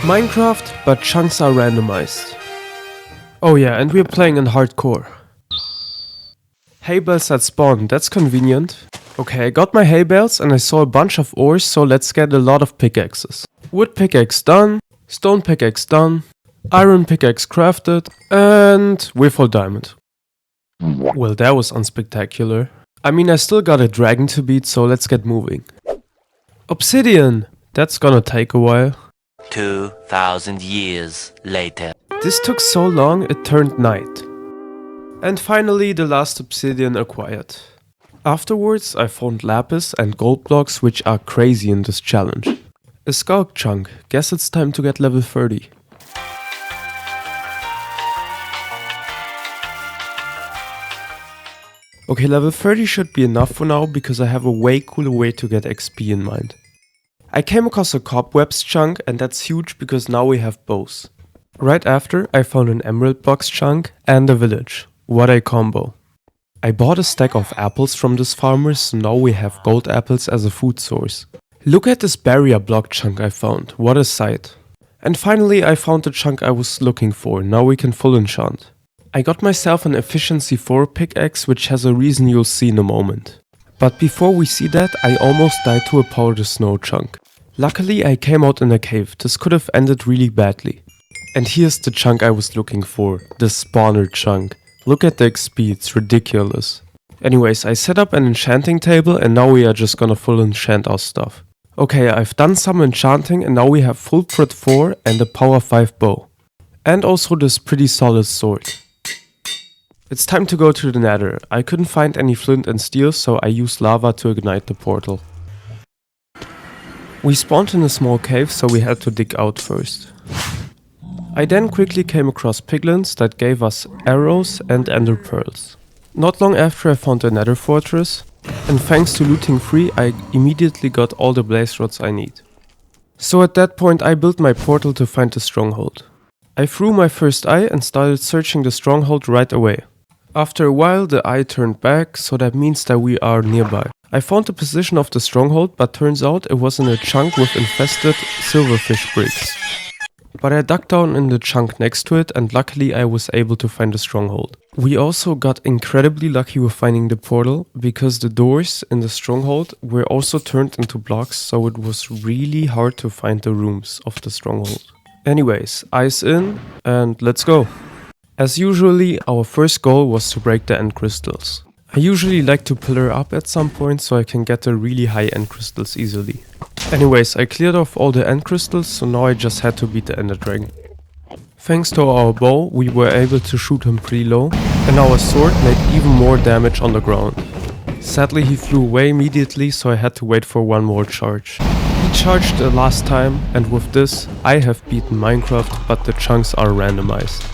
Minecraft, but chunks are randomized. Oh yeah, and we're playing in hardcore. Hay bales at spawn, that's convenient. Okay, I got my hay bales and I saw a bunch of ores, so let's get a lot of pickaxes. Wood pickaxe done, stone pickaxe done, iron pickaxe crafted, and we're full diamond. Well, that was unspectacular. I mean, I still got a dragon to beat, so let's get moving. Obsidian! That's gonna take a while. 2,000 years later. This took so long, it turned night. And finally, the last obsidian acquired. Afterwards, I found lapis and gold blocks, which are crazy in this challenge. A skulk chunk, guess it's time to get level 30. Okay, level 30 should be enough for now because I have a way cooler way to get XP in mind. I came across a cobwebs chunk and that's huge because now we have both. Right after, I found an emerald box chunk and a village. What a combo. I bought a stack of apples from this farmer, so now we have gold apples as a food source. Look at this barrier block chunk I found, what a sight. And finally I found the chunk I was looking for, now we can full enchant. I got myself an efficiency 4 pickaxe, which has a reason you'll see in a moment. But before we see that, I almost died to a powder snow chunk. Luckily I came out in a cave, this could have ended really badly. And here's the chunk I was looking for, the spawner chunk. Look at the XP, it's ridiculous. Anyways, I set up an enchanting table and now we are just gonna full enchant our stuff. Okay, I've done some enchanting and now we have full crit 4 and a power 5 bow. And also this pretty solid sword. It's time to go to the Nether. I couldn't find any flint and steel, so I used lava to ignite the portal. We spawned in a small cave, so we had to dig out first. I then quickly came across piglins that gave us arrows and ender pearls. Not long after I found the Nether fortress, and thanks to looting free, I immediately got all the blaze rods I need. So at that point I built my portal to find the stronghold. I threw my first eye and started searching the stronghold right away. After a while the eye turned back, so that means that we are nearby. I found the position of the stronghold, but turns out it was in a chunk with infested silverfish bricks. But I dug down in the chunk next to it and luckily I was able to find the stronghold. We also got incredibly lucky with finding the portal, because the doors in the stronghold were also turned into blocks, so it was really hard to find the rooms of the stronghold. Anyways, eyes in and let's go. As usually, our first goal was to break the end crystals. I usually like to pillar up at some point so I can get the really high end crystals easily. Anyways, I cleared off all the end crystals, so now I just had to beat the ender dragon. Thanks to our bow, we were able to shoot him pretty low, and our sword made even more damage on the ground. Sadly he flew away immediately, so I had to wait for one more charge. He charged the last time, and with this, I have beaten Minecraft, but the chunks are randomized.